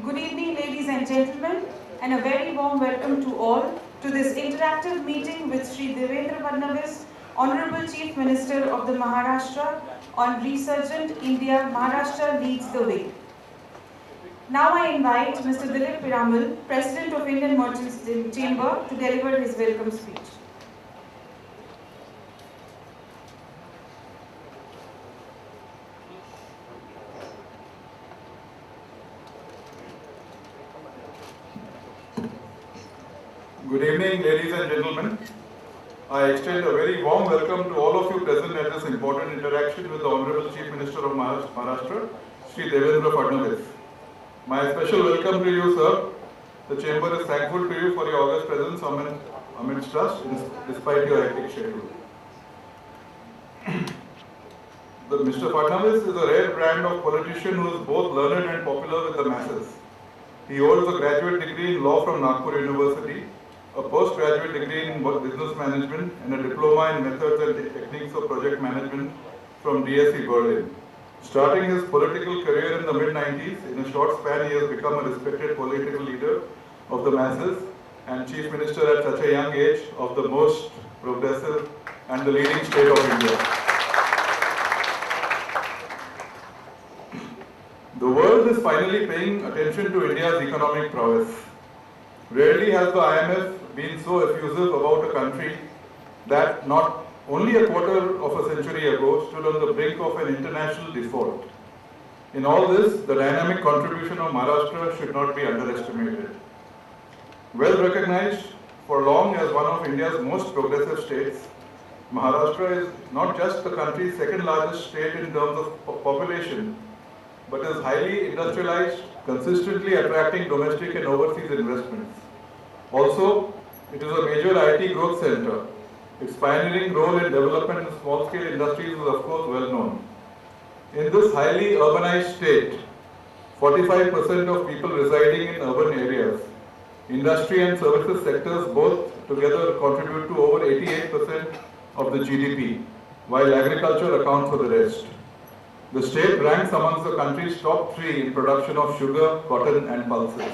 Good evening, ladies and gentlemen, and a very warm welcome to all to this interactive meeting with Shri Devendra Fadnavis, Honorable Chief Minister of the Maharashtra, on Resurgent India, Maharashtra Leads the Way. Now I invite Mr. Dilip Piramal, President of Indian Merchants Chamber, to deliver his welcome speech. Good evening, ladies and gentlemen. I extend a very warm welcome to all of you present at this important interaction with the Honorable Chief Minister of Maharashtra, Shri Devendra Fadnavis. My special welcome to you, sir. The Chamber is thankful to you for your august presence amidst us, despite your hectic schedule. Mr. Fadnavis is a rare brand of politician who is both learned and popular with the masses. He holds a graduate degree in law from Nagpur University, a postgraduate degree in business management, and a diploma in methods and techniques of project management from DSE Berlin. Starting his political career in the mid-90s, in a short span he has become a respected political leader of the masses and Chief Minister at such a young age of the most progressive and the leading state of India. The world is finally paying attention to India's economic prowess. Rarely has the IMF been so effusive about a country that not only a quarter of a century ago stood on the brink of an international default. In all this, the dynamic contribution of Maharashtra should not be underestimated. Well recognized for long as one of India's most progressive states, Maharashtra is not just the country's second largest state in terms of population, but is highly industrialized, consistently attracting domestic and overseas investments. Also, it is a major IT growth center. Its pioneering role in development in small-scale industries is of course well known. In this highly urbanized state, 45% of people residing in urban areas, industry and services sectors both together contribute to over 88% of the GDP, while agriculture accounts for the rest. The state ranks amongst the country's top 3 in production of sugar, cotton and pulses.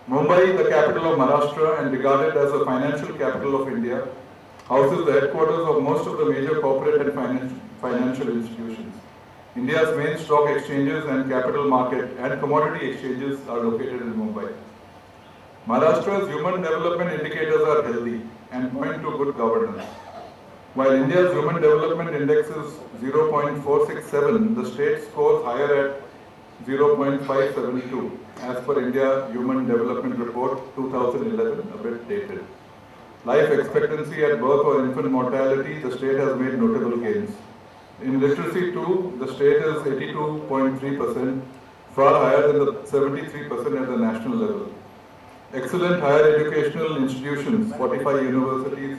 Mumbai, the capital of Maharashtra and regarded as the financial capital of India, houses the headquarters of most of the major corporate and financial institutions. India's main stock exchanges and capital market and commodity exchanges are located in Mumbai. Maharashtra's human development indicators are healthy and point to good governance. While India's Human Development Index is 0.467, the state scores higher at 0.572 as per India Human Development Report 2011, a bit dated. Life expectancy at birth or infant mortality, the state has made notable gains. In literacy too, the state is 82.3%, far higher than the 73% at the national level. Excellent higher educational institutions, 45 universities,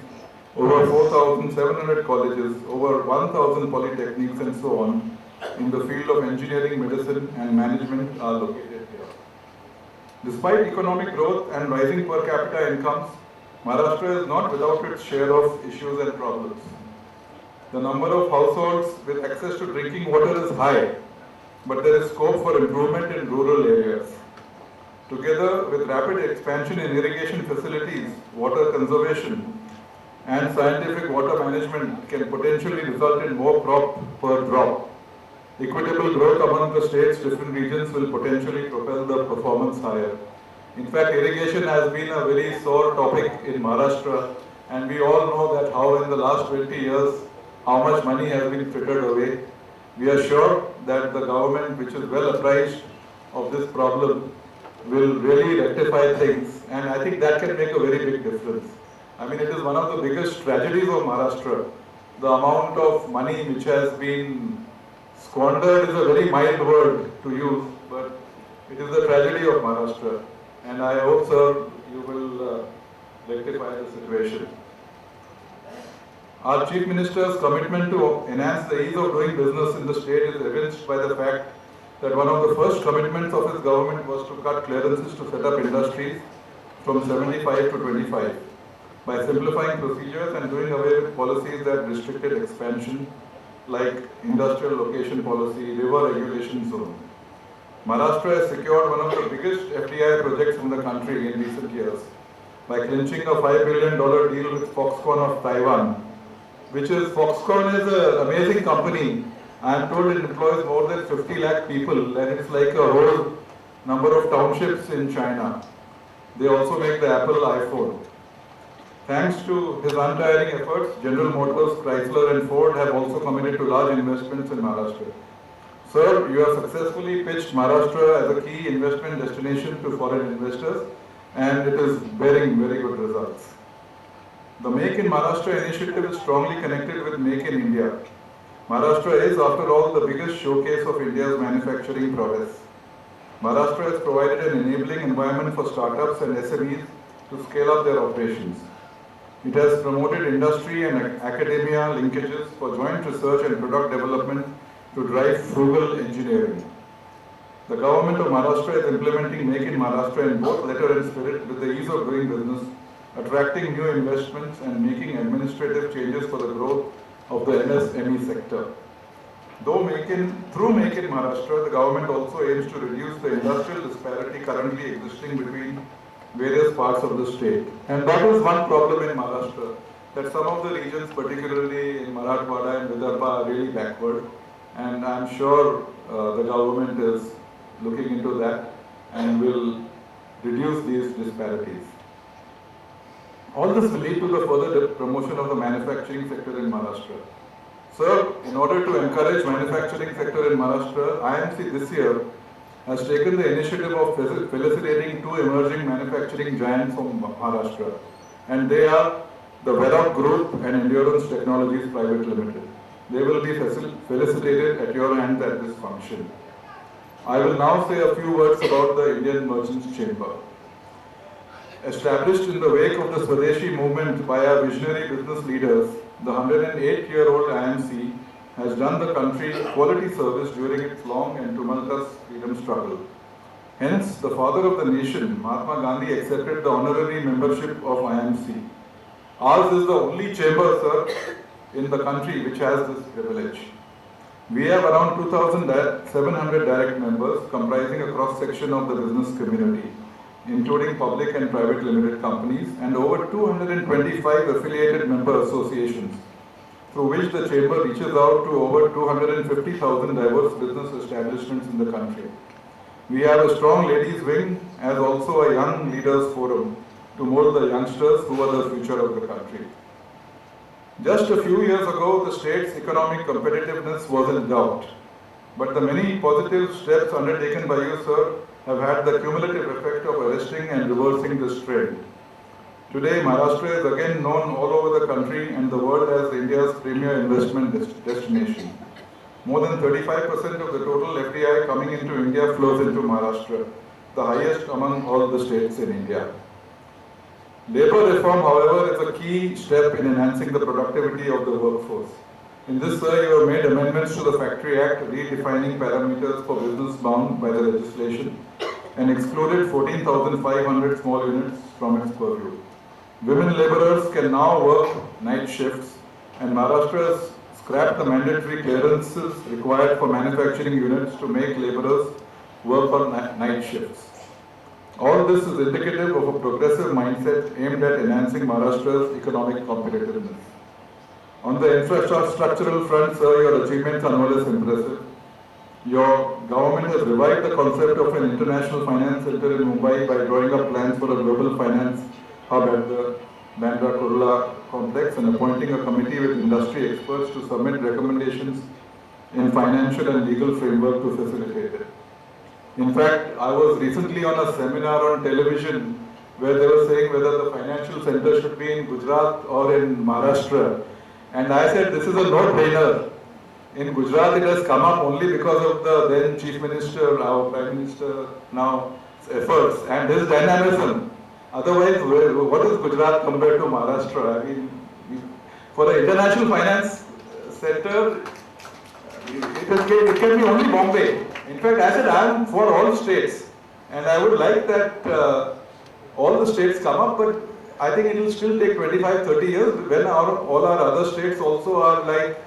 over 4,700 colleges, over 1,000 polytechnics and so on in the field of engineering, medicine and management are located here. Despite economic growth and rising per capita incomes, Maharashtra is not without its share of issues and problems. The number of households with access to drinking water is high, but there is scope for improvement in rural areas. Together with rapid expansion in irrigation facilities, water conservation, and scientific water management can potentially result in more crop per drop. Equitable growth among the state's different regions will potentially propel the performance higher. In fact, irrigation has been a very sore topic in Maharashtra, and we all know that how in the last 20 years, how much money has been frittered away. We are sure that the government, which is well apprised of this problem, will really rectify things, and I think that can make a very big difference. I mean, it is one of the biggest tragedies of Maharashtra. The amount of money which has been squandered is a very mild word to use, but it is the tragedy of Maharashtra. And I hope, sir, you will rectify the situation. Our Chief Minister's commitment to enhance the ease of doing business in the state is evidenced by the fact that one of the first commitments of his government was to cut clearances to set up industries from 75 to 25 by simplifying procedures and doing away with policies that restricted expansion like industrial location policy, river regulation zone. Maharashtra has secured one of the biggest FDI projects in the country in recent years by clinching a $5 billion deal with Foxconn of Taiwan, which is, Foxconn is an amazing company. I am told it employs more than 50 lakh people and it's like a whole number of townships in China. They also make the Apple iPhone. Thanks to his untiring efforts, General Motors, Chrysler and Ford have also committed to large investments in Maharashtra. Sir, you have successfully pitched Maharashtra as a key investment destination to foreign investors and it is bearing very good results. The Make in Maharashtra initiative is strongly connected with Make in India. Maharashtra is, after all, the biggest showcase of India's manufacturing prowess. Maharashtra has provided an enabling environment for startups and SMEs to scale up their operations. It has promoted industry and academia linkages for joint research and product development to drive frugal engineering. The government of Maharashtra is implementing Make in Maharashtra in both letter and spirit with the ease of doing business, attracting new investments and making administrative changes for the growth of the MSME sector. Through Make in Maharashtra, the government also aims to reduce the industrial disparity currently existing between various parts of the state. And that is one problem in Maharashtra, that some of the regions, particularly in Marathwada and Vidarbha, are really backward. And I'm sure the government is looking into that and will reduce these disparities. All this will lead to the further promotion of the manufacturing sector in Maharashtra. Sir, in order to encourage manufacturing sector in Maharashtra, IMC this year has taken the initiative of felicitating two emerging manufacturing giants from Maharashtra, and they are the Veloc Group and Endurance Technologies Private Limited. They will be felicitated at your hands at this function. I will now say a few words about the Indian Merchants Chamber. Established in the wake of the Swadeshi movement by our visionary business leaders, the 108-year-old IMC has done the country quality service during its long and tumultuous freedom struggle. Hence, the father of the nation, Mahatma Gandhi, accepted the honorary membership of IMC. Ours is the only chamber, sir, in the country which has this privilege. We have around 2,700 direct members comprising a cross-section of the business community, including public and private limited companies, and over 225 affiliated member associations, through which the chamber reaches out to over 250,000 diverse business establishments in the country. We have a strong ladies wing as also a young leaders forum to mold the youngsters who are the future of the country. Just a few years ago, the state's economic competitiveness was in doubt, but the many positive steps undertaken by you, sir, have had the cumulative effect of arresting and reversing this trend. Today, Maharashtra is again known all over the country and the world as India's premier investment destination. More than 35% of the total FDI coming into India flows into Maharashtra, the highest among all the states in India. Labour reform, however, is a key step in enhancing the productivity of the workforce. In this, sir, you have made amendments to the Factory Act, redefining parameters for business bound by the legislation, and excluded 14,500 small units from its purview. Women labourers can now work night shifts, and Maharashtra has scrapped the mandatory clearances required for manufacturing units to make labourers work on night shifts. All this is indicative of a progressive mindset aimed at enhancing Maharashtra's economic competitiveness. On the infrastructural front, sir, your achievements are no less impressive. Your government has revived the concept of an international finance center in Mumbai by drawing up plans for a global finance hub at the Bandra Kurla complex and appointing a committee with industry experts to submit recommendations in financial and legal framework to facilitate it. In fact, I was recently on a seminar on television where they were saying whether the financial center should be in Gujarat or in Maharashtra. And I said, this is a no-brainer. In Gujarat, it has come up only because of the then Chief Minister, our Prime Minister now, efforts and his dynamism. Otherwise, what is Gujarat compared to Maharashtra? I mean, For the international finance center, it can be only Bombay. In fact, I said I am for all states, and I would like that all the states come up, but I think it will still take 25-30 years when all our other states also are like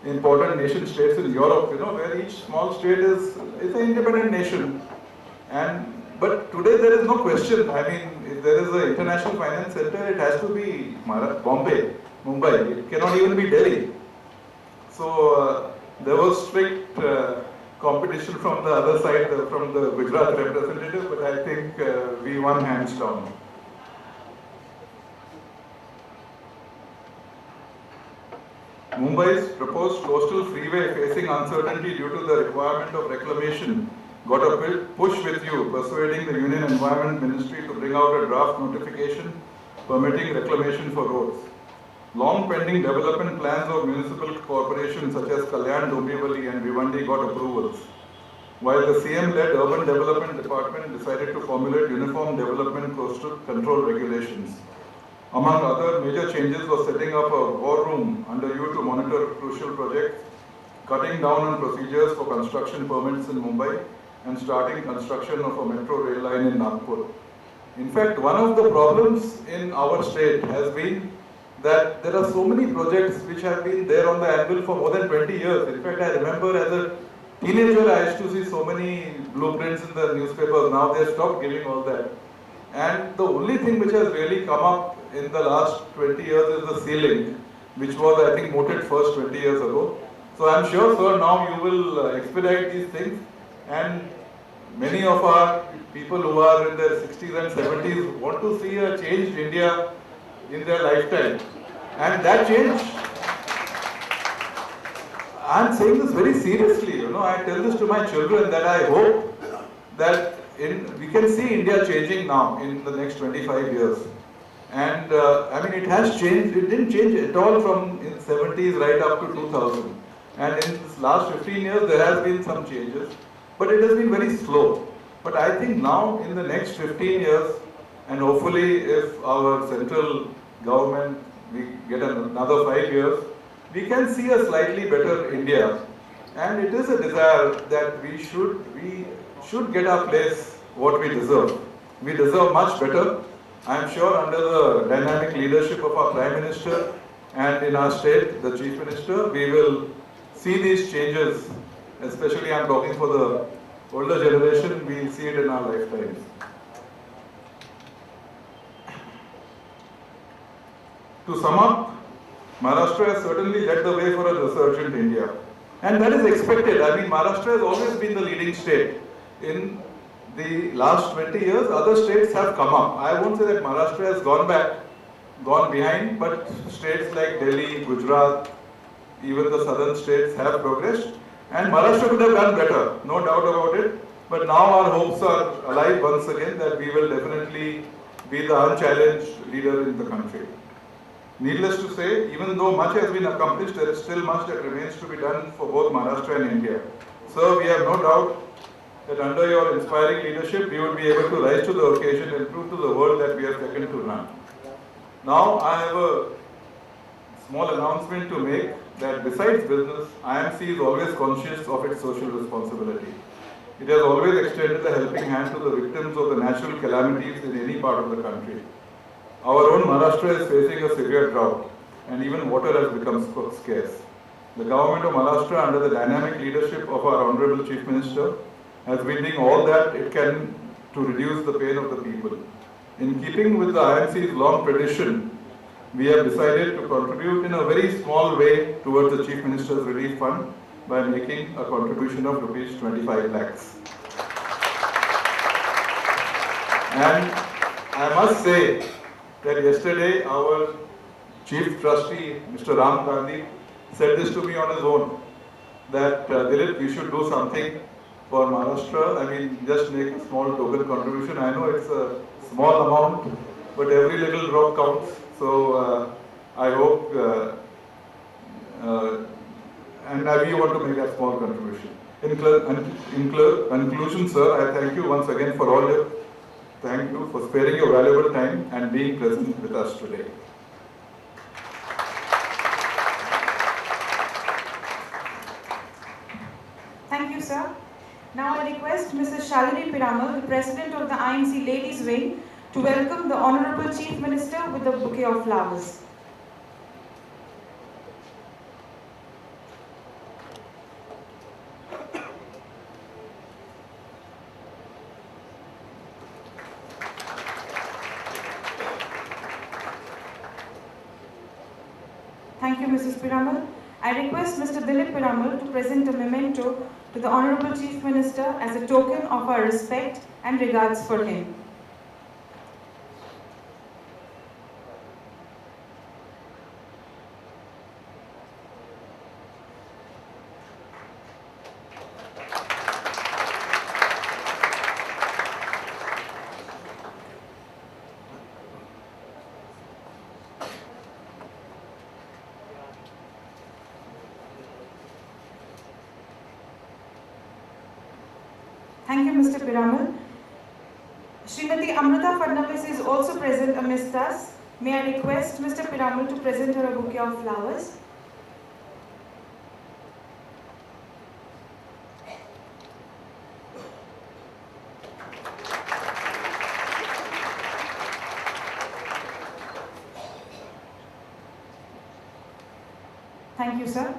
important nation states in Europe, where each small state is an independent nation. But today there is no question. I mean, if there is an international finance center, it has to be Bombay, Mumbai. It cannot even be Delhi. So there was strict competition from the other side, from the Gujarat representative, but I think we won hands down. Mumbai's proposed coastal freeway facing uncertainty due to the requirement of reclamation got a push with you, persuading the Union Environment Ministry to bring out a draft notification permitting reclamation for roads. Long pending development plans of municipal corporations such as Kalyan, Dombivli and Bhiwandi got approvals, while the CM-led Urban Development Department decided to formulate uniform development coastal control regulations. Among other major changes was setting up a war room under you to monitor crucial projects, cutting down on procedures for construction permits in Mumbai, and starting construction of a metro rail line in Nagpur. In fact, one of the problems in our state has been that there are so many projects which have been there on the anvil for more than 20 years. In fact, I remember as a teenager, I used to see so many blueprints in the newspapers. Now they have stopped giving all that. And the only thing which has really come up in the last 20 years is the sea link, which was, I think, mooted first 20 years ago. So I'm sure, sir, now you will expedite these things, and many of our people who are in their 60s and 70s want to see a changed India in their lifetime. And that change, I'm saying this very seriously, I tell this to my children that I hope that we can see India changing now in the next 25 years. And I mean, it has changed. It didn't change at all from in 70s right up to 2000. And in this last 15 years, there has been some changes, but it has been very slow. But I think now in the next 15 years, and hopefully if our central government, we get another 5 years, we can see a slightly better India. And it is a desire that we should get our place what we deserve. We deserve much better. I am sure under the dynamic leadership of our Prime Minister and in our state, the Chief Minister, we will see these changes, especially I am talking for the older generation, we will see it in our lifetimes. To sum up, Maharashtra has certainly led the way for a resurgent India. And that is expected. I mean, Maharashtra has always been the leading state. In the last 20 years, other states have come up. I won't say that Maharashtra has gone behind, but states like Delhi, Gujarat, even the southern states have progressed. And Maharashtra could have done better, no doubt about it. But now our hopes are alive once again that we will definitely be the unchallenged leader in the country. Needless to say, even though much has been accomplished, there is still much that remains to be done for both Maharashtra and India. Sir, we have no doubt that under your inspiring leadership, we would be able to rise to the occasion and prove to the world that we are second to none. Now, I have a small announcement to make that besides business, IMC is always conscious of its social responsibility. It has always extended the helping hand to the victims of the natural calamities in any part of the country. Our own Maharashtra is facing a severe drought, and even water has become scarce. The government of Maharashtra, under the dynamic leadership of our Honorable Chief Minister, has been doing all that it can to reduce the pain of the people. In keeping with the IMC's long tradition, we have decided to contribute in a very small way towards the Chief Minister's Relief Fund by making a contribution of rupees 25 lakhs. And I must say that yesterday our Chief Trustee, Mr. Ram Gandhi, said this to me on his own, that Dilip, you should do something for Maharashtra. I mean, just make a small token contribution. I know it's a small amount, but every little drop counts. So I hope, and we want to make a small contribution. In conclusion, sir, I thank you once again for all your, thank you for sparing your valuable time and being present with us today. sir. Now I request Mrs. Shalini Piramal, the President of the IMC Ladies Wing, to welcome the Honorable Chief Minister with a bouquet of flowers. Thank you, Mrs. Piramal. I request Mr. Dilip Piramal to present a memento to the Honorable Chief Minister as a token of our respect and regards for him. Thank you, Mr. Piramal. Srimati Amrita Fadnavis is also present amidst us. May I request Mr. Piramal to present her a bouquet of flowers. Thank you, sir.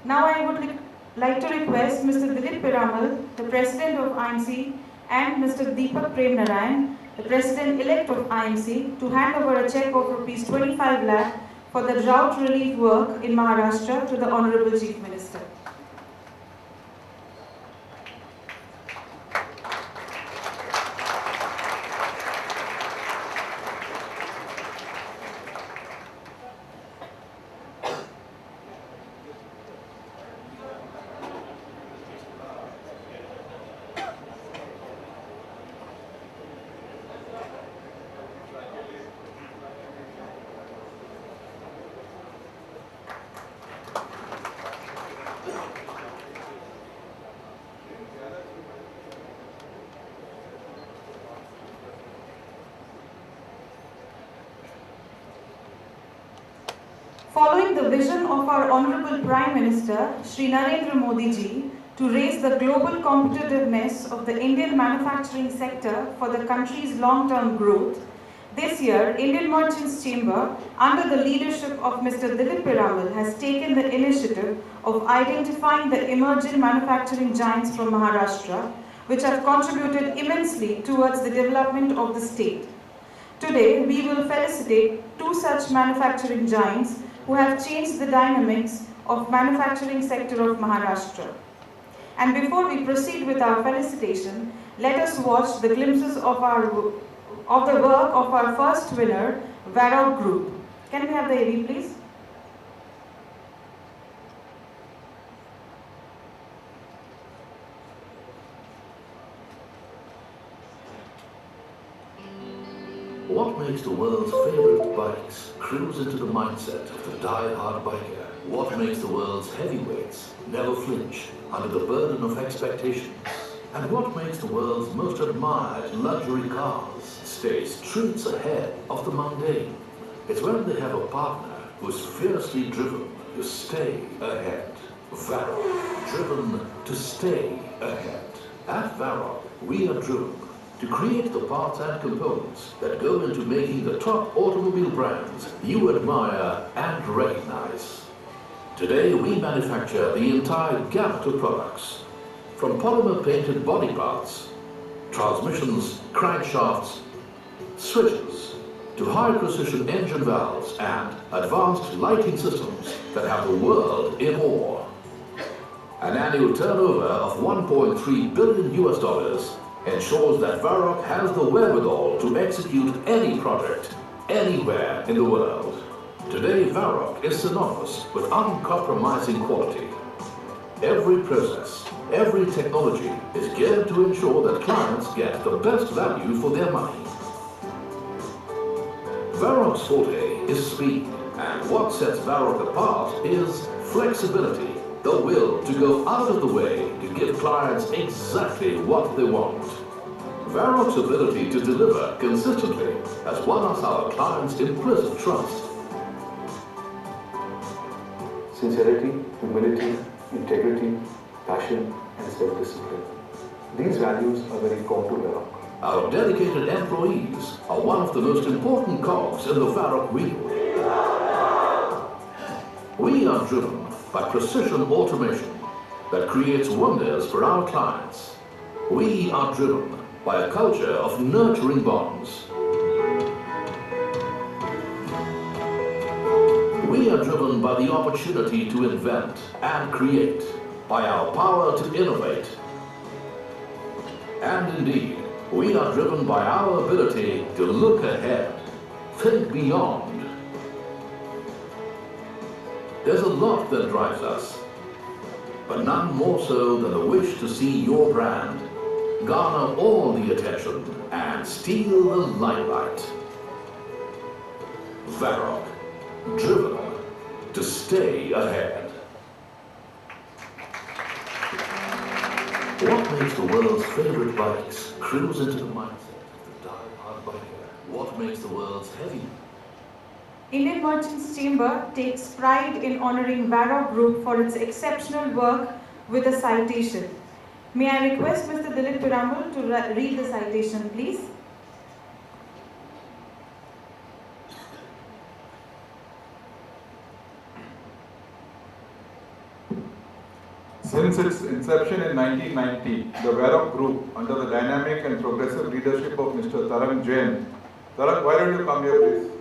Now I would like to request Mr. Dilip Piramal, the President of IMC, and Mr. Deepak Prem Narayan, the President-elect of IMC, to hand over a cheque of Rs 25 lakh for the drought relief work in Maharashtra to the Honorable Chief Minister. Following the vision of our Honorable Prime Minister, Shri Narendra Modi ji, to raise the global competitiveness of the Indian manufacturing sector for the country's long-term growth, this year, Indian Merchants Chamber, under the leadership of Mr. Dilip Piramal, has taken the initiative of identifying the emerging manufacturing giants from Maharashtra, which have contributed immensely towards the development of the state. Today, we will felicitate two such manufacturing giants who have changed the dynamics of manufacturing sector of Maharashtra. And before we proceed with our felicitation, let us watch the glimpses of the work of our first winner, Varrock Group. Can we have the AV, please? What makes the world's favorite bikes cruise into the mindset of the die-hard biker? What makes the world's heavyweights never flinch under the burden of expectations? And what makes the world's most admired luxury cars stay streets ahead of the mundane? It's when they have a partner who's fiercely driven to stay ahead. Varrock, driven to stay ahead. At Varrock, we are driven to create the parts and components that go into making the top automobile brands you admire and recognize. Today, we manufacture the entire gamut of products, from polymer-painted body parts, transmissions, crankshafts, switches, to high-precision engine valves and advanced lighting systems that have the world in awe. An annual turnover of $1.3 billion ensures that Varrock has the wherewithal to execute any project, anywhere in the world. Today, Varrock is synonymous with uncompromising quality. Every process, every technology is geared to ensure that clients get the best value for their money. Varrock's forte is speed, and what sets Varrock apart is flexibility, the will to go out of the way to give clients exactly what they want. Varrock's ability to deliver consistently has won us our clients' implicit trust. Sincerity, humility, integrity, passion, and self-discipline. These values are very core to Varroc. Our dedicated employees are one of the most important cogs in the Varroc wheel. We are driven by precision automation that creates wonders for our clients. We are driven by a culture of nurturing bonds. We are driven by the opportunity to invent and create, by our power to innovate. And indeed, we are driven by our ability to look ahead, think beyond. There's a lot that drives us, but none more so than the wish to see your brand garner all the attention and steal the limelight. Varroc, driven to stay ahead. What makes the world's favorite bikes cruise into the mindset of the die-hard biker? What makes the world's heavy? Indian Merchants Chamber takes pride in honoring Varroc Group for its exceptional work with a citation. May I request Mr. Devendra Fadnavis to read the citation, please? Since its inception in 1990, the Varroc Group, under the dynamic and progressive leadership of Mr. Tarang Jain. Tarang, why don't you come here, please?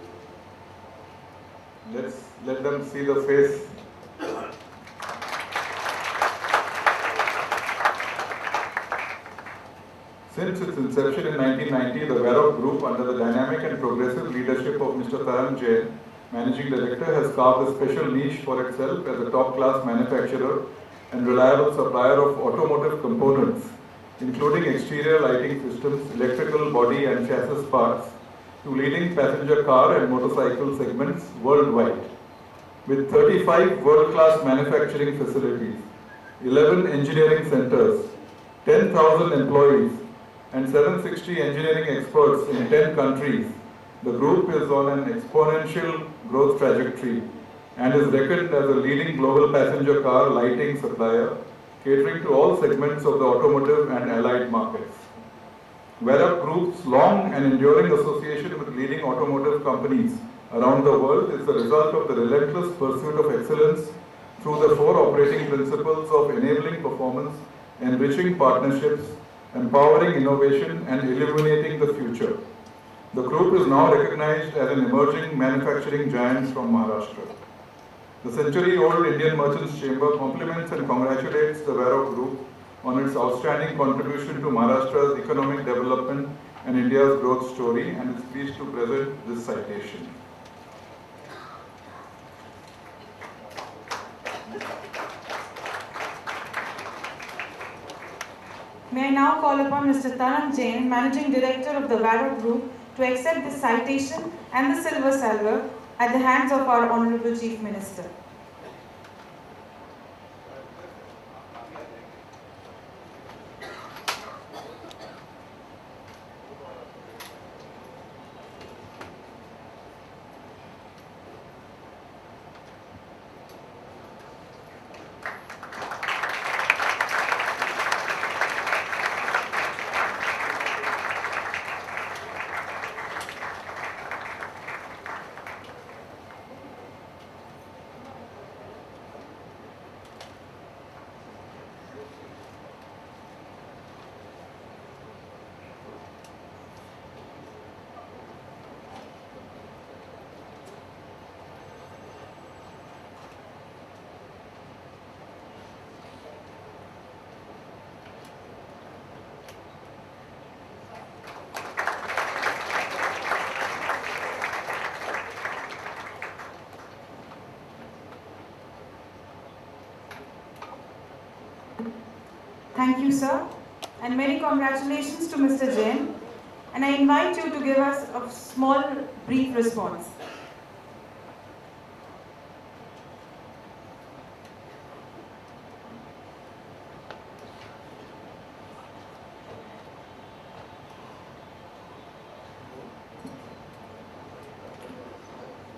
Let them see the face. Since its inception in 1990, the Varroc Group, under the dynamic and progressive leadership of Mr. Tarang Jain, Managing Director, has carved a special niche for itself as a top-class manufacturer and reliable supplier of automotive components, including exterior lighting systems, electrical body and chassis parts, to leading passenger car and motorcycle segments worldwide. With 35 world-class manufacturing facilities, 11 engineering centers, 10,000 employees, and 760 engineering experts in 10 countries, the group is on an exponential growth trajectory and is reckoned as a leading global passenger car lighting supplier, catering to all segments of the automotive and allied markets. Varroc Group's long and enduring association with leading automotive companies around the world is the result of the relentless pursuit of excellence through the 4 operating principles of enabling performance, enriching partnerships, empowering innovation, and illuminating the future. The group is now recognized as an emerging manufacturing giant from Maharashtra. The century-old Indian Merchants Chamber compliments and congratulates the Varroc Group on its outstanding contribution to Maharashtra's economic development and India's growth story, and is pleased to present this citation. May I now call upon Mr. Tarang Jain, Managing Director of the Varroc Group, to accept this citation and the Silver Salver at the hands of our Honorable Chief Minister. Thank you, sir, and many congratulations to Mr. Jain. And I invite you to give us a small, brief response.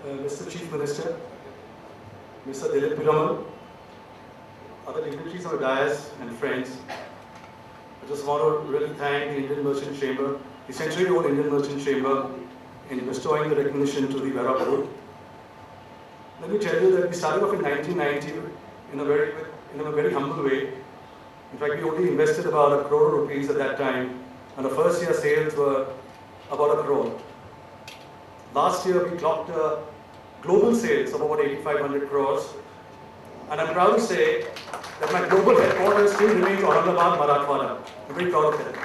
Mr. Chief Minister, Mr. Devendra Fadnavis, other dignitaries of the dais and friends, I just want to really thank the Indian Merchant Chamber, the century-old Indian Merchant Chamber, in bestowing the recognition to the Vera Group. Let me tell you that we started off in 1990 in a very humble way. In fact, we only invested about 1 crore rupees at that time, and the first year sales were about 1 crore. Last year, we clocked global sales of about 8,500 crores. And I'm proud to say that my global headquarters still remains Aurangabad, Marathwada. I'm very proud of that.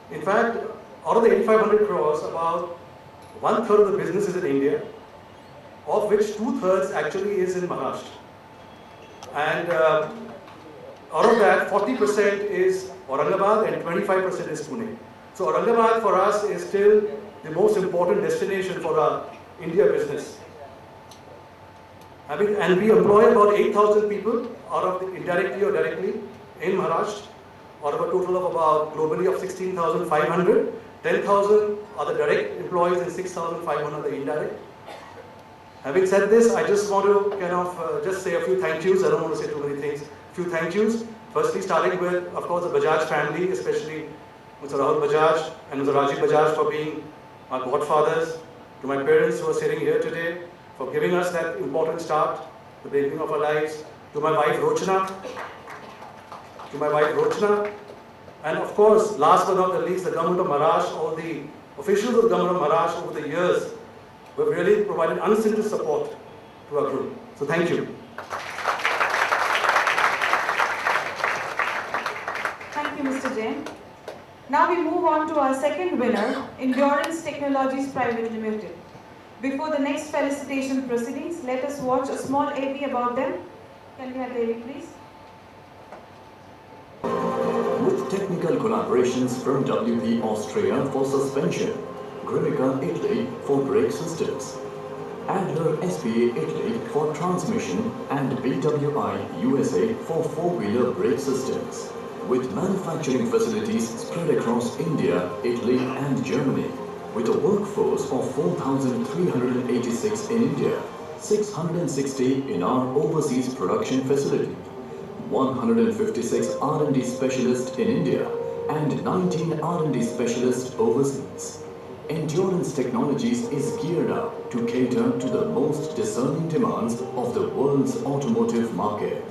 In fact, out of the 8,500 crores, about 1/3 of the business is in India, of which 2/3 actually is in Maharashtra. And out of that, 40% is Aurangabad and 25% is Pune. So Aurangabad for us is still the most important destination for our India business. And we employ about 8,000 people out of indirectly or directly in Maharashtra, out of a total of about globally of 16,500. 10,000 are the direct employees and 6,500 are the indirect. Having said this, I just want to just say a few thank yous. I don't want to say too many things. A few thank yous. Firstly, starting with, of course, the Bajaj family, especially Mr. Rahul Bajaj and Mr. Rajiv Bajaj for being our godfathers. To my parents who are sitting here today, for giving us that important start, the beginning of our lives. To my wife Rochna. And of course, last but not the least, the government of Maharashtra, all the officials of the government of Maharashtra over the years who have really provided unstinted support to our group. So thank you. Thank you, Mr. Jain. Now we move on to our second winner, Endurance Technologies Private Limited. Before the next felicitation proceedings, let us watch a small AV about them. Can we have the AV, please? With technical collaborations from WP Austria for suspension, Grimica Italy for brake systems, Adler SPA Italy for transmission, and BWI USA for four-wheeler brake systems. With manufacturing facilities spread across India, Italy and Germany, with a workforce of 4,386 in India, 660 in our overseas production facility, 156 R&D specialists in India, and 19 R&D specialists overseas. Endurance Technologies is geared up to cater to the most discerning demands of the world's automotive market.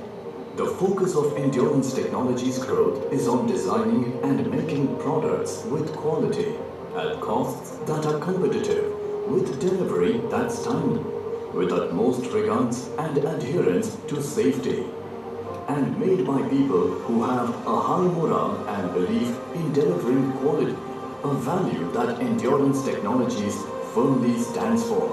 The focus of Endurance Technologies' growth is on designing and making products with quality, at costs that are competitive, with delivery that's timely, with utmost regards and adherence to safety, and made by people who have a high morale and belief in delivering quality, a value that Endurance Technologies firmly stands for.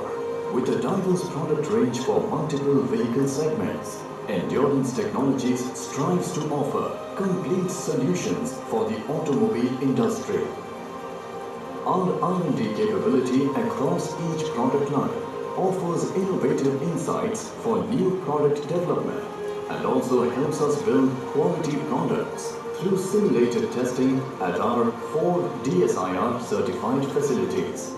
With a diverse product range for multiple vehicle segments, Endurance Technologies strives to offer complete solutions for the automobile industry. Our R&D capability across each product line offers innovative insights for new product development and also helps us build quality products through simulated testing at our 4 DSIR certified facilities.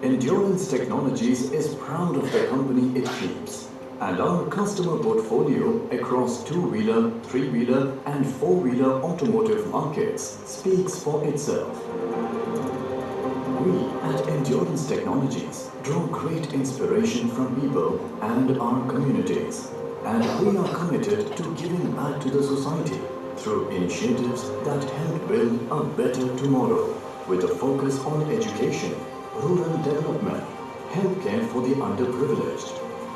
Endurance Technologies is proud of the company it keeps, and our customer portfolio across two-wheeler, three-wheeler and four-wheeler automotive markets speaks for itself. We at Endurance Technologies draw great inspiration from people and our communities, and we are committed to giving back to the society through initiatives that help build a better tomorrow, with a focus on education, rural development, healthcare for the underprivileged.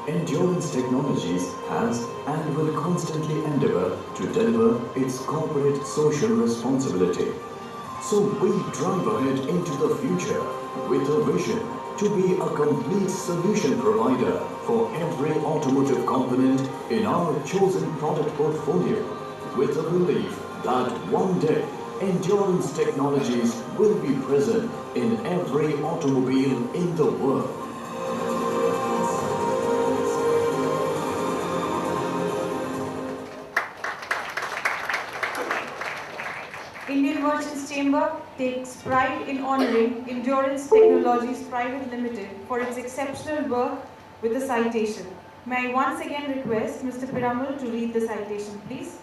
Endurance Technologies has and will constantly endeavor to deliver its corporate social responsibility. So we drive ahead into the future with a vision to be a complete solution provider for every automotive component in our chosen product portfolio, with a belief that one day Endurance Technologies will be present in every automobile in the world. Indian Merchants Chamber takes pride in honoring Endurance Technologies Private Limited for its exceptional work with the citation. May I once again request Mr. Piramal to read the citation, please?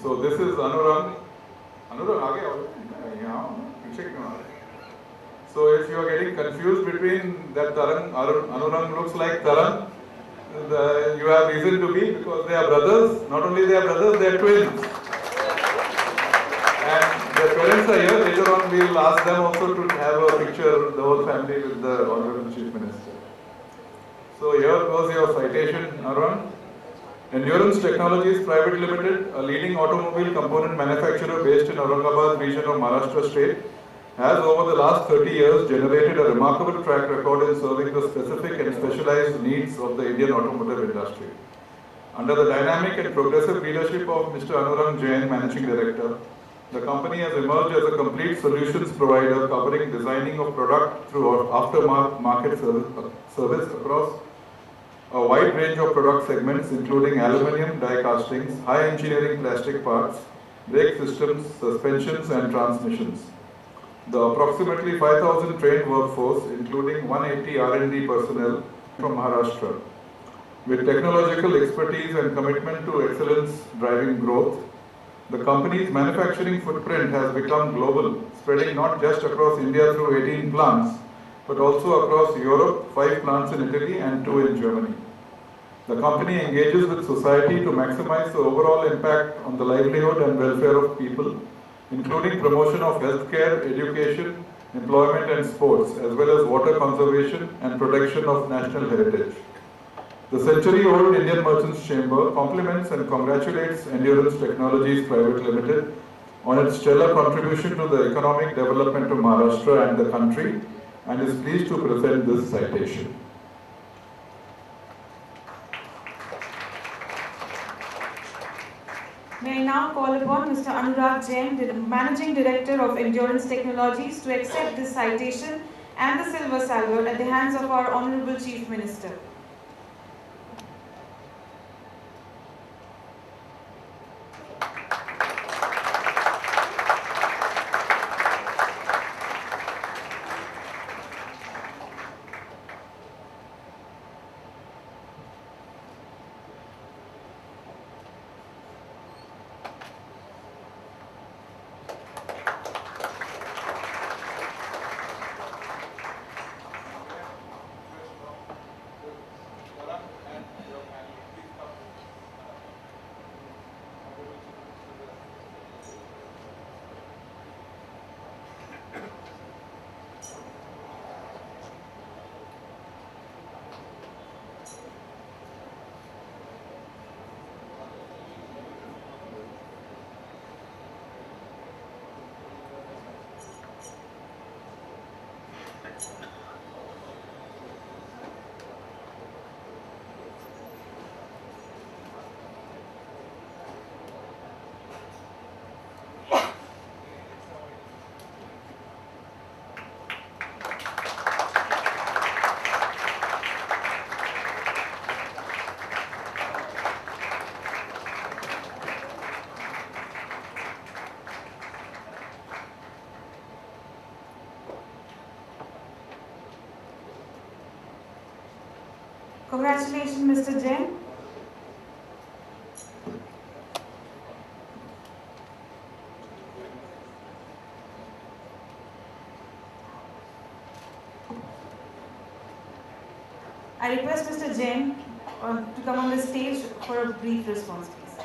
So this is Anurag. Anurag, आगे आओ. यहाँ पीछे क्यों आ रहे? So if you are getting confused between that Anurag looks like Tarang, you have reason to be, because they are brothers. Not only they are brothers, they are twins. And their parents are here. Later on, we will ask them also to have a picture, the whole family, with the Honorable Chief Minister. So here goes your citation, Arun. Endurance Technologies Private Limited, a leading automobile component manufacturer based in Aurangabad region of Maharashtra state, has over the last 30 years generated a remarkable track record in serving the specific and specialized needs of the Indian automotive industry. Under the dynamic and progressive leadership of Mr. Anurag Jain, Managing Director, the company has emerged as a complete solutions provider covering designing of product through aftermarket service across a wide range of product segments including aluminium die castings, high engineering plastic parts, brake systems, suspensions and transmissions. The approximately 5,000 trained workforce, including 180 R&D personnel from Maharashtra, with technological expertise and commitment to excellence driving growth, the company's manufacturing footprint has become global, spreading not just across India through 18 plants, but also across Europe, 5 plants in Italy and 2 in Germany. The company engages with society to maximize the overall impact on the livelihood and welfare of people, including promotion of healthcare, education, employment and sports, as well as water conservation and protection of national heritage. The century-old Indian Merchants Chamber compliments and congratulates Endurance Technologies Private Limited on its stellar contribution to the economic development of Maharashtra and the country, and is pleased to present this citation. May I now call upon Mr. Anurag Jain, the Managing Director of Endurance Technologies, to accept this citation and the Silver Salver at the hands of our Honorable Chief Minister. Congratulations, Mr. Jain. I request Mr. Jain to come on the stage for a brief response, please.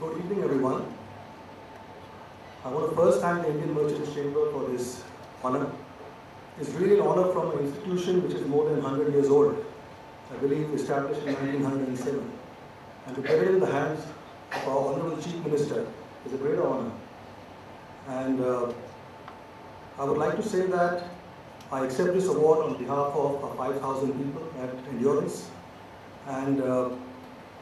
Good evening, everyone. I want to first thank the Indian Merchants Chamber for this honor. It's really an honor from an institution which is more than 100 years old, I believe established in 1907. And to get it in the hands of our Honorable Chief Minister is a great honor. And I would like to say that I accept this award on behalf of 5,000 people at Endurance. And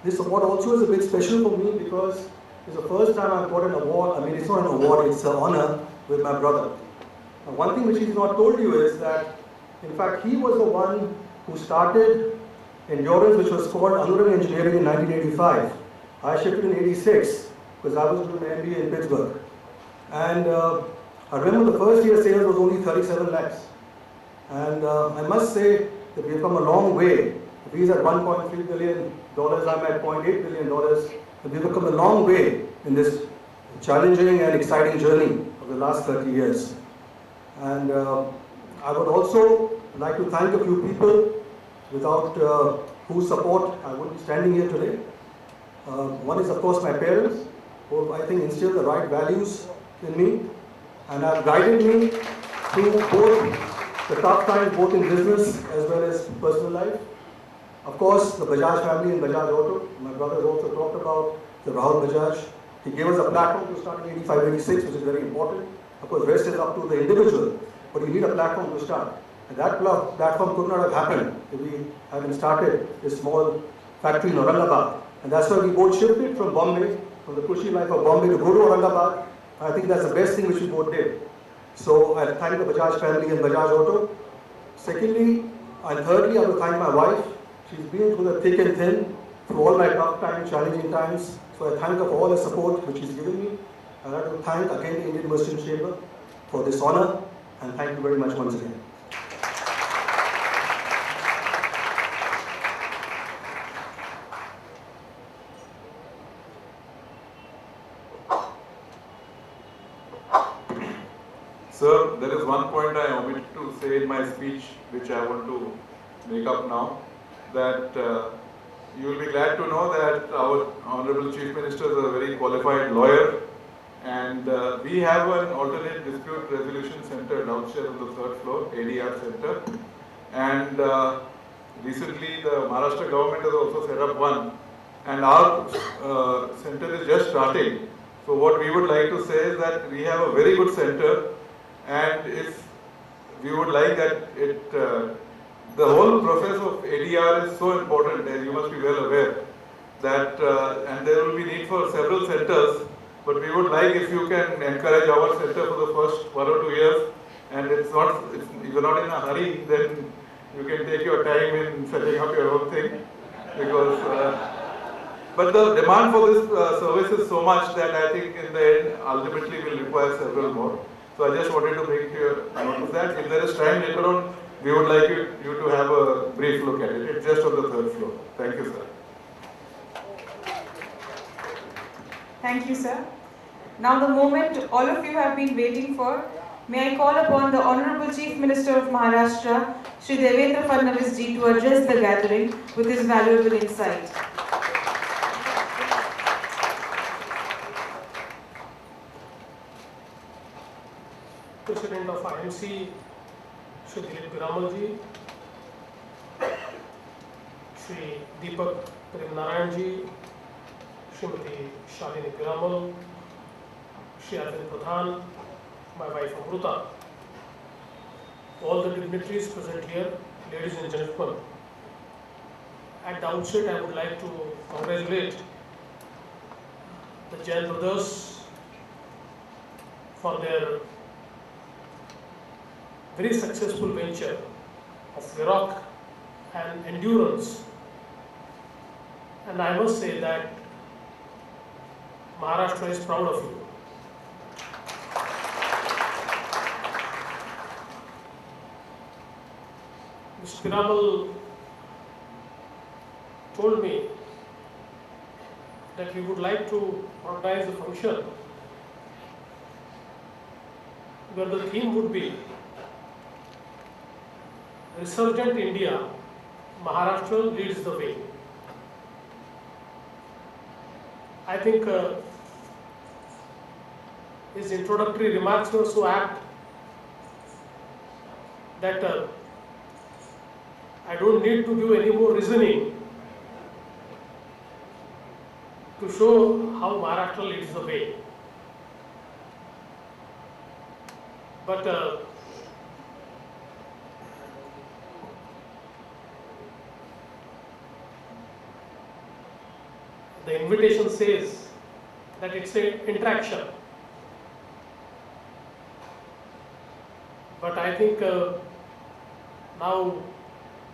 this award also is a bit special for me because it's the first time I've got an award. I mean, it's not an award, it's an honor with my brother. Now, one thing which he's not told you is that, in fact, he was the one who started Endurance, which was called Anurag Engineering in 1985. I shifted in 86 because I was doing an MBA in Pittsburgh. And I remember the first year sales was only 37 lakhs. And I must say that we've come a long way. If he's at $1.3 billion, I'm at $0.8 billion. We've come a long way in this challenging and exciting journey of the last 30 years. And I would also like to thank a few people without whose support I wouldn't be standing here today. One is, of course, my parents, who I think instilled the right values in me and have guided me through both the tough times, both in business as well as personal life. Of course, the Bajaj family and Bajaj Auto. My brother also talked about the Rahul Bajaj. He gave us a platform to start in 85, 86, which is very important. Of course, rest is up to the individual, but you need a platform to start. And that platform could not have happened if we hadn't started this small factory in Aurangabad. And that's why we both shifted from Bombay, from the cushy life of Bombay to go to Aurangabad. I think that's the best thing which we both did. So I thank the Bajaj family and Bajaj Auto. Secondly, and thirdly, I will thank my wife. She's been through the thick and thin, through all my tough times, challenging times. So I thank her for all the support which she's given me. I'd like to thank again the Indian Merchant Chamber for this honor, and thank you very much once again. Sir, there is one point I omitted to say in my speech, which I want to make up now, that you will be glad to know that our Honorable Chief Minister is a very qualified lawyer, and we have an alternate dispute resolution center downstairs on the third floor, ADR center, and recently the Maharashtra government has also set up one, and our center is just starting. So what we would like to say is that we have a very good center, and if we would like that the whole process of ADR is so important, as you must be well aware, that and there will be need for several centers, but we would like if you can encourage our center for the first 1 or 2 years, and if you're not in a hurry, then you can take your time in setting up your own thing, because but the demand for this service is so much that I think in the end ultimately will require several more. So I just wanted to make you notice that. If there is time later on, we would like you to have a brief look at it. It's just on the third floor. Thank you, sir. Thank you, sir. Now the moment all of you have been waiting for, may I call upon the Honorable Chief Minister of Maharashtra, Shri Devendra Fadnavis ji, to address the gathering with his valuable insight. President of IMC, Shri Devendra ji, Shri Deepak Narayan ji, Shrimati Shalini Piramal, Shri Arvind Pradhan, my wife Amruta, all the dignitaries present here, ladies and gentlemen. At the outset, I would like to congratulate the Jain brothers for their very successful venture of Virok and endurance. And I must say that Maharashtra is proud of you. Mr. Piramal told me that we would like to organize a function where the theme would be Resurgent India, Maharashtra leads the way. I think his introductory remarks were so apt that I don't need to give any more reasoning to show how Maharashtra leads the way. But the invitation says that it's an interaction. But I think now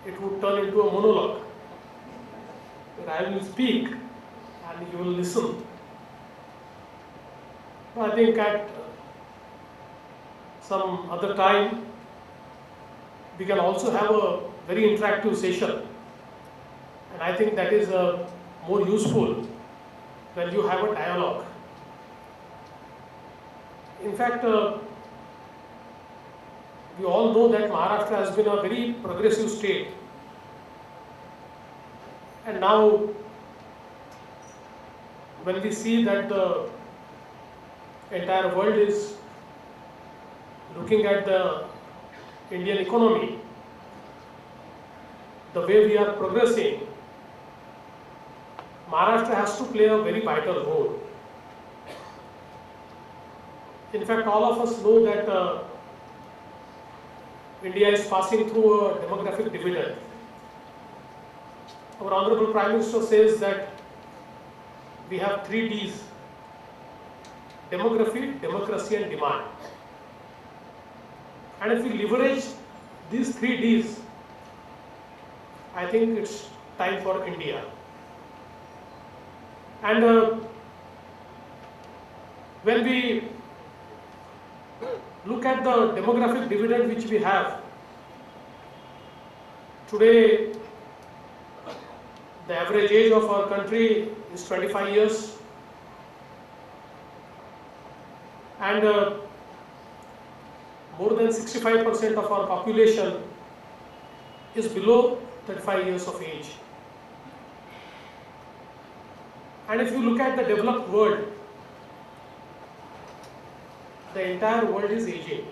it would turn into a monologue where I will speak and and you will listen. I think at some other time we can also have a very interactive session, and I think that is more useful when you have a dialogue. In fact, we all know that Maharashtra has been a very progressive state, and now when we see that the entire world is looking at the Indian economy, the way we are progressing, Maharashtra has to play a very vital role. In fact, all of us know that India is passing through a demographic dividend. Our Honorable Prime Minister says that we have 3 Ds: demography, democracy and demand. And if we leverage these 3 Ds, I think it's time for India. And when we look at the demographic dividend which we have, today the average age of our country is 25 years, and more than 65% of our population is below 35 years of age. And if you look at the developed world, the entire world is aging.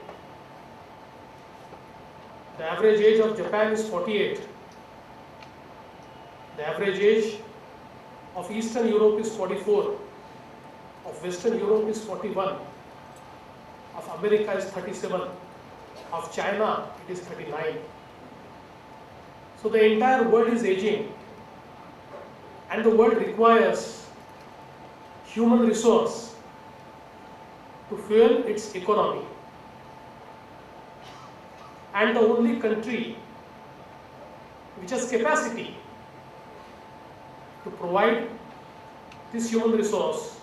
The average age of Japan is 48. The average age of Eastern Europe is 44. Of Western Europe is 41. Of America is 37. Of China it is 39. So the entire world is aging, and the world requires human resource to fuel its economy. And the only country which has capacity to provide this human resource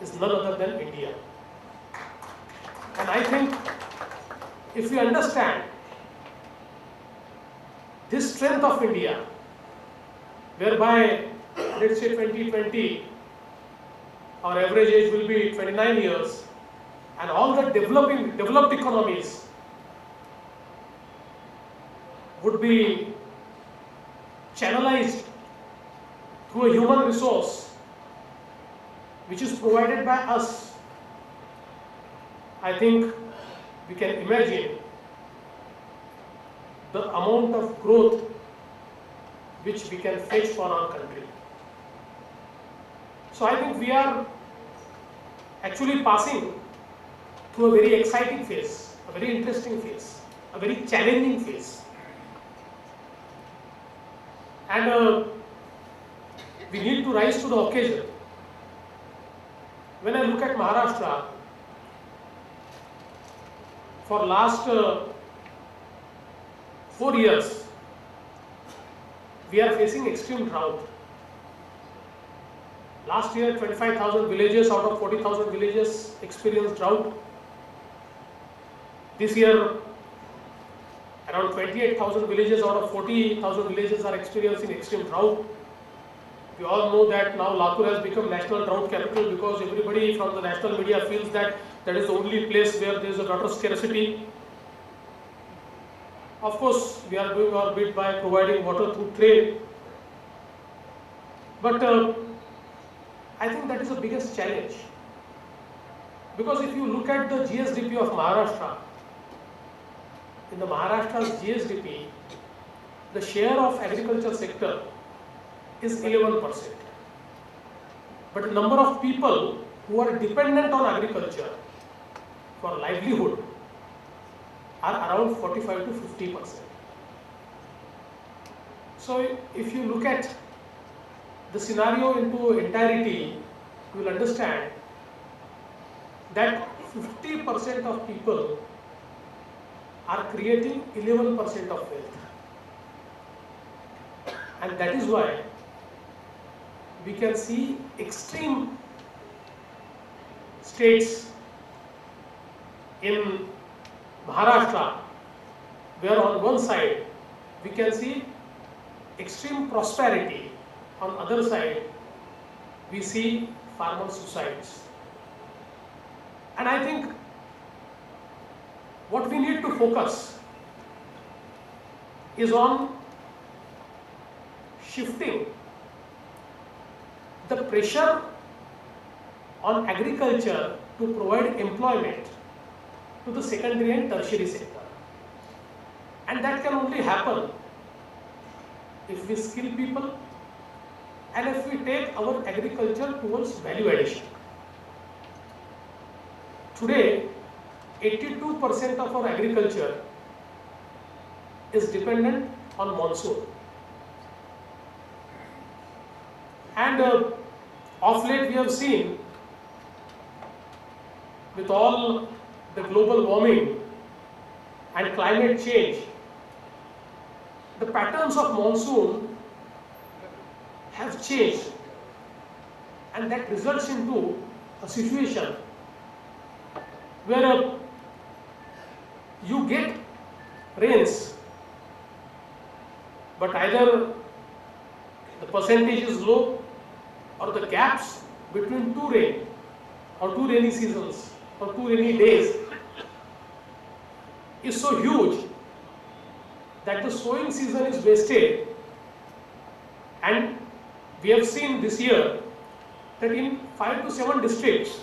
is none other than India. And I think if we understand this strength of India, whereby, let's say 2020, our average age will be 29 years, and all the developed economies would be channelized through a human resource which is provided by us, I think we can imagine the amount of growth which we can fetch for our country. So I think we are actually passing through a very exciting phase, a very interesting phase, a very challenging phase. And we need to rise to the occasion. When I look at Maharashtra, for last 4 years, we are facing extreme drought. Last year, 25,000 villages out of 40,000 villages experienced drought. This year, around 28,000 villages out of 40,000 villages are experiencing extreme drought. We all know that now Latur has become national drought capital because everybody from the national media feels that that is the only place where there is a water scarcity. Of course, we are doing our bit by providing water through trade. But I think that is the biggest challenge. Because if you look at the GSDP of Maharashtra, in the Maharashtra's GSDP, the share of agriculture sector is 11%. But the number of people who are dependent on agriculture for livelihood are around 45 to 50%. So if you look at the scenario into entirety, you will understand that 50% of people are creating 11% of wealth. And that is why we can see extreme states in Maharashtra, where on one side we can see extreme prosperity, on other side we see farmer suicides. And I think what we need to focus is on shifting the pressure on agriculture to provide employment to the secondary and tertiary sector. And that can only happen if we skill people and if we take our agriculture towards value addition. Today, 82% of our agriculture is dependent on monsoon. And of late we have seen, with all the global warming and climate change, the patterns of monsoon have changed, and that results into a situation where you get rains, but either the percentage is low or the gaps between two rainy seasons or two rainy days is so huge that the sowing season is wasted. And we have seen this year that in 5 to 7 districts,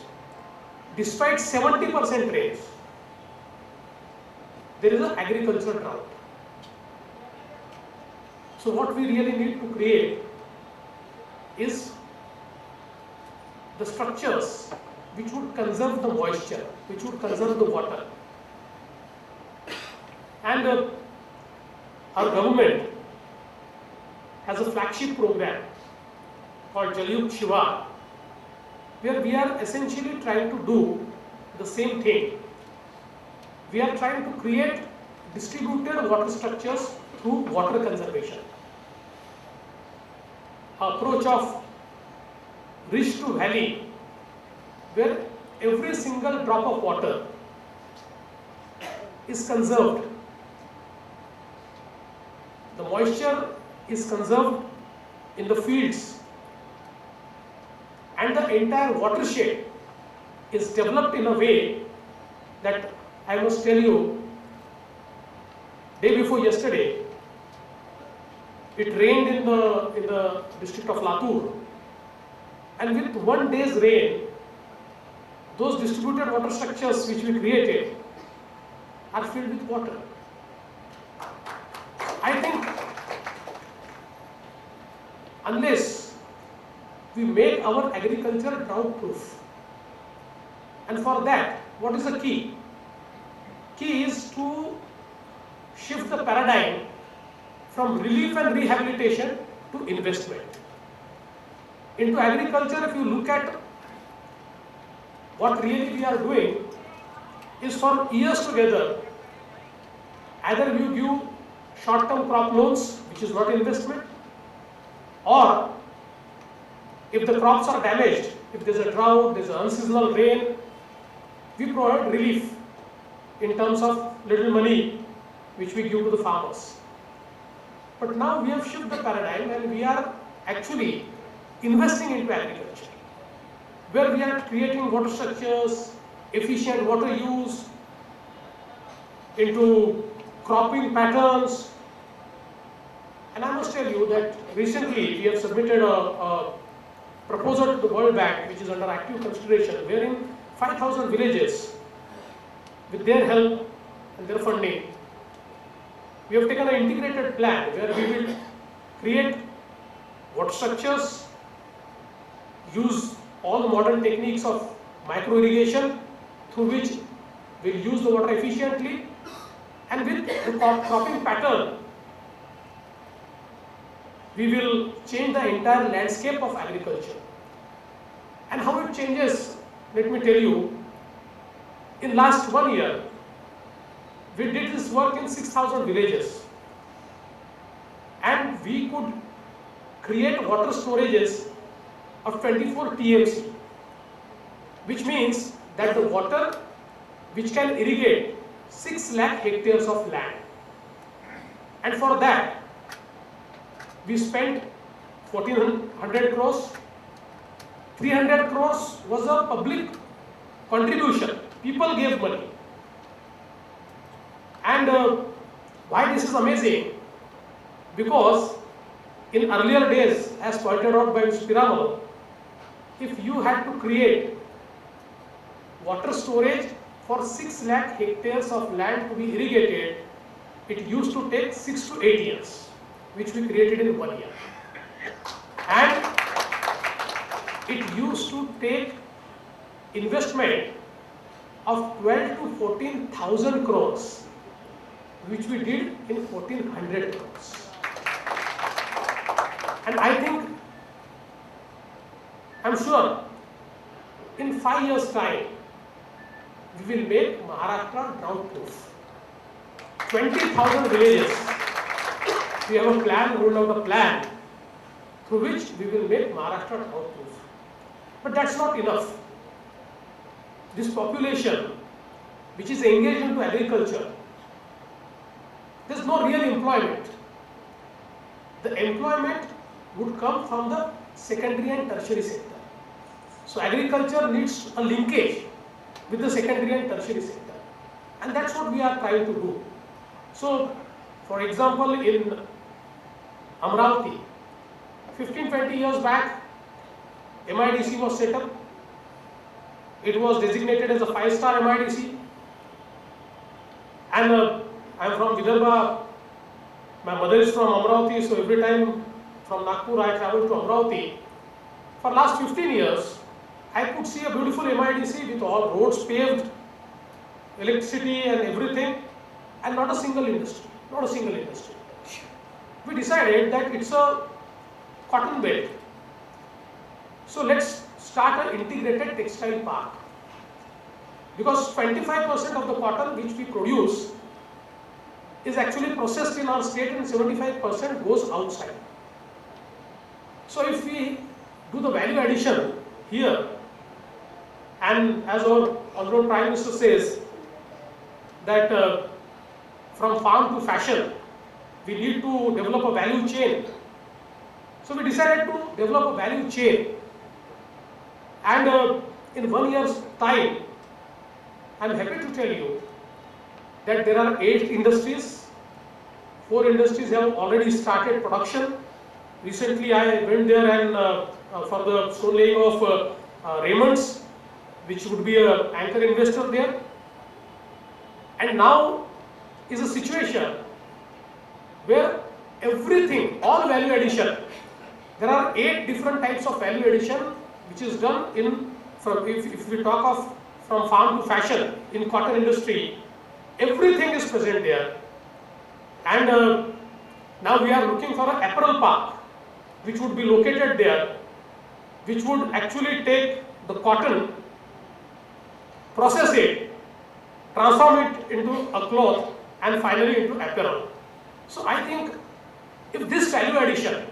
despite 70% rains, there is an agricultural drought. So what we really need to create is the structures which would conserve the moisture, which would conserve the water. And our government has a flagship program called Jalyukt Shivar, where we are essentially trying to do the same thing. We are trying to create distributed water structures through water conservation. Approach of ridge to valley, where every single drop of water is conserved. The moisture is conserved in the fields, and the entire watershed is developed in a way that, I must tell you, day before yesterday, it rained in the district of Latur, and with one day's rain, those distributed water structures which we created are filled with water. I think unless we make our agriculture drought proof, and for that, what is the key? Key is to shift the paradigm from relief and rehabilitation to investment. Into agriculture, if you look at what really we are doing, is for years together, either you give short-term crop loans, which is not investment, or if the crops are damaged, if there's a drought, there's an unseasonal rain, we provide relief in terms of little money which we give to the farmers. But now we have shifted the paradigm and we are actually investing into agriculture, where we are creating water structures, efficient water use, into cropping patterns. And I must tell you that recently we have submitted a proposal to the World Bank, which is under active consideration, wherein 5,000 villages, with their help and their funding, we have taken an integrated plan where we will create water structures, use all the modern techniques of micro irrigation, through which we will use the water efficiently, and with the cropping pattern, we will change the entire landscape of agriculture. And how it changes, let me tell you, in last 1 year, we did this work in 6,000 villages, and we could create water storages of 24 TMC, which means that the water which can irrigate 6 lakh hectares of land. And for that, we spent 1400 crores. 300 crores was a public contribution. People gave money. And why this is amazing? Because in earlier days, as pointed out by Mr. Piramal, if you had to create water storage for 6 lakh hectares of land to be irrigated, it used to take 6 to 8 years, which we created in 1 year. And it used to take investment of 12 to 14,000 crores, which we did in 1400 crores. And I think, I'm sure, in 5 years' time, we will make Maharashtra drought-proof. 20,000 villages. We have a plan, rolled out a plan, through which we will make Maharashtra drought-proof. But that's not enough. This population, which is engaged into agriculture, there's no real employment. The employment would come from the secondary and tertiary sector. So agriculture needs a linkage with the secondary and tertiary sector. And that's what we are trying to do. So, for example, in Amravati, 15-20 years back, MIDC was set up. It was designated as a 5-star MIDC. And I'm from Vidarbha. My mother is from Amravati, so every time from Nagpur I travel to Amravati. For last 15 years, I could see a beautiful MIDC with all roads paved, electricity and everything, and not a single industry. Not a single industry. We decided that it's a cotton belt. So let's start an integrated textile park. Because 25% of the cotton which we produce is actually processed in our state and 75% goes outside. So if we do the value addition here, and as our Honorable Prime Minister says, that from farm to fashion, we need to develop a value chain. So we decided to develop a value chain. And in 1 year's time, I am happy to tell you that there are 8 industries. 4 industries have already started production. Recently I went there and for the stone laying of Raymond's, which would be an anchor investor there. And now is a situation where everything, all value addition, there are 8 different types of value addition which is done in, if we talk of from farm to fashion in cotton industry, everything is present there. And now we are looking for an apparel park which would be located there, which would actually take the cotton, process it, transform it into a cloth, and finally into apparel. So I think if this value addition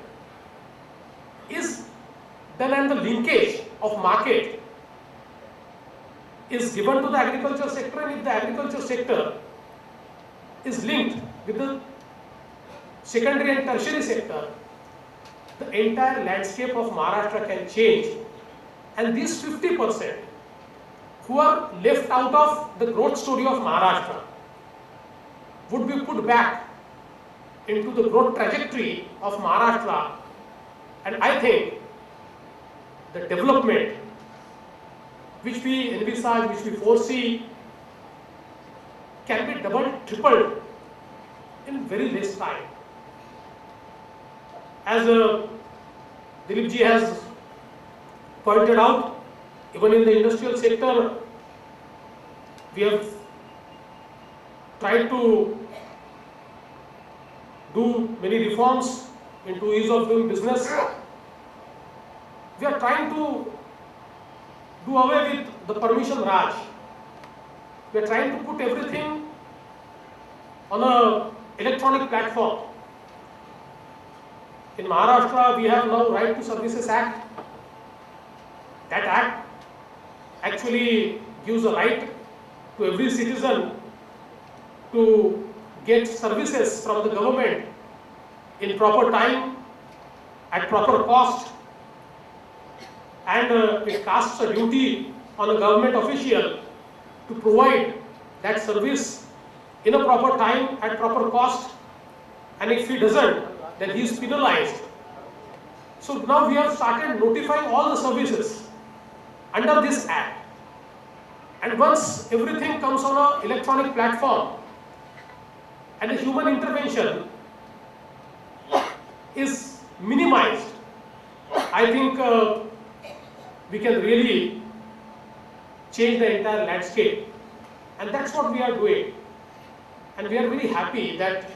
is done and the linkage of market is given to the agriculture sector, and if the agriculture sector is linked with the secondary and tertiary sector, the entire landscape of Maharashtra can change. And these 50% who are left out of the growth story of Maharashtra would be put back into the growth trajectory of Maharashtra. And I think the development which we envisage, which we foresee, can be doubled, tripled in very less time. As Dilip ji has pointed out, even in the industrial sector, we have tried to do many reforms into ease of doing business. We are trying to do away with the permission Raj. We are trying to put everything on an electronic platform. In Maharashtra, we have now Right to Services Act, That act actually gives a right to every citizen to get services from the government in proper time, at proper cost, and it casts a duty on a government official to provide that service in a proper time, at proper cost, and if he doesn't, then he is penalized. So now we have started notifying all the services under this act. And once everything comes on an electronic platform and the human intervention is minimized, I think we can really change the entire landscape. And that's what we are doing. And we are very happy that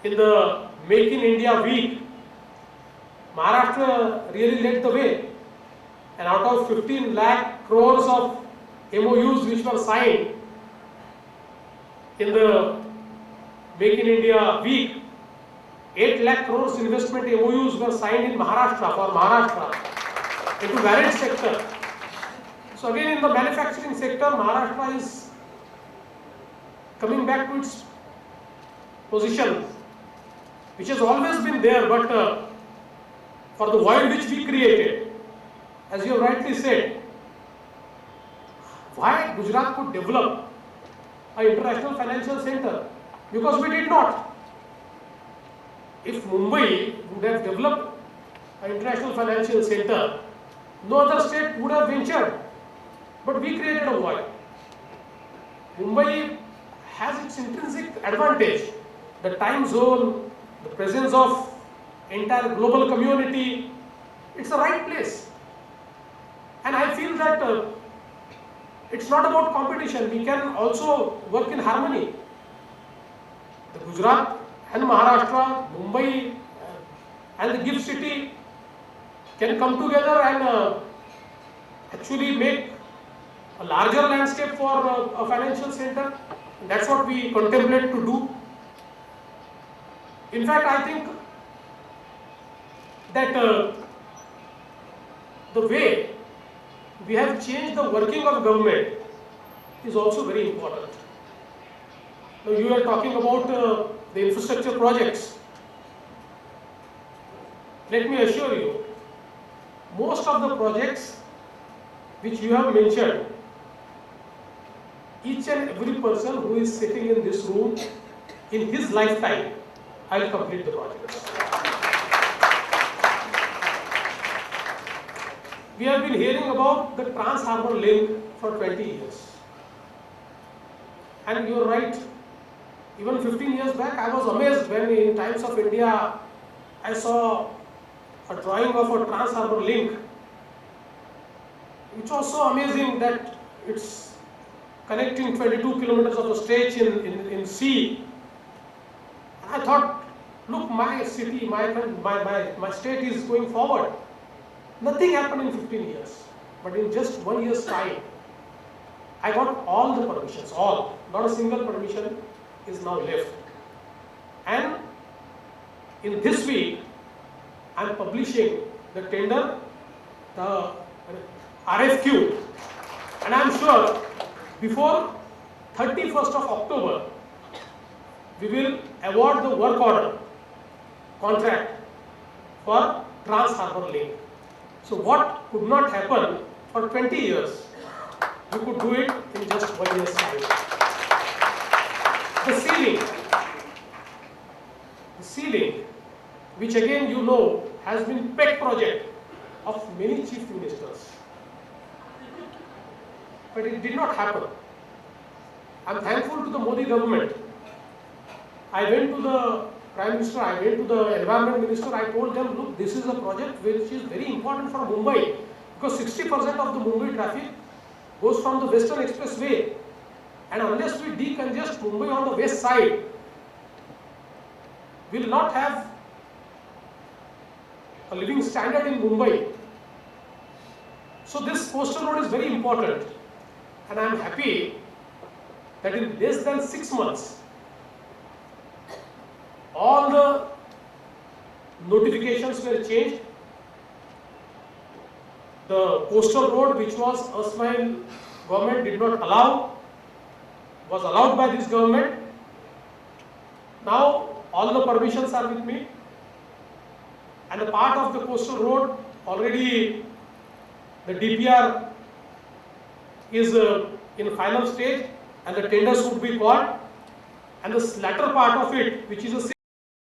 in the Make in India week, Maharashtra really led the way. And out of 15 lakh crores of MOUs which were signed in the Make in India week, 8 lakh crores investment MOUs were signed in Maharashtra, for Maharashtra, into varied sector. So again, in the manufacturing sector, Maharashtra is coming back to its position, which has always been there, but for the void which we created, as you have rightly said, why Gujarat could develop an international financial center? Because we did not. If Mumbai would have developed an international financial center, no other state would have ventured. But we created a void. Mumbai has its intrinsic advantage. The time zone, the presence of entire global community, it's the right place. And I feel that it's not about competition. We can also work in harmony. The Gujarat and Maharashtra, Mumbai and the gift city can come together and actually make a larger landscape for a financial center. That's what we contemplate to do. In fact, I think that the way we have changed the working of government is also very important. Now you are talking about the infrastructure projects. Let me assure you, most of the projects which you have mentioned, each and every person who is sitting in this room, in his lifetime, I will complete the projects. We have been hearing about the Trans-Harbour link for 20 years. And you are right, even 15 years back, I was amazed when in Times of India, I saw a drawing of a Trans-Harbour link. It's also amazing that it's connecting 22 kilometers of a stretch in sea. And I thought, look, my city, my state is going forward. Nothing happened in 15 years. But in just 1 year's time, I got all the permissions, all. Not a single permission is now left. And in this week, I am publishing the tender, the RFQ, and I am sure before 31st of October, we will award the work order contract for Trans-Harbour link. So what could not happen for 20 years, we could do it in just 1 year's time. The ceiling, which again you know has been pet project of many chief ministers, but it did not happen. I am thankful to the Modi government. I went to the Prime Minister, I went to the Environment Minister, I told them, look, this is a project which is very important for Mumbai, because 60% of the Mumbai traffic goes from the Western Expressway, and unless we decongest Mumbai on the west side, we will not have a living standard in Mumbai. So this coastal road is very important, and I am happy that in less than 6 months, all the notifications were changed The coastal road, which was erstwhile government did not allow, was allowed by this government. Now all the permissions are with me, and a part of the coastal road already the DPR is in final stage, and the tenders would be called, and the latter part of it, which is a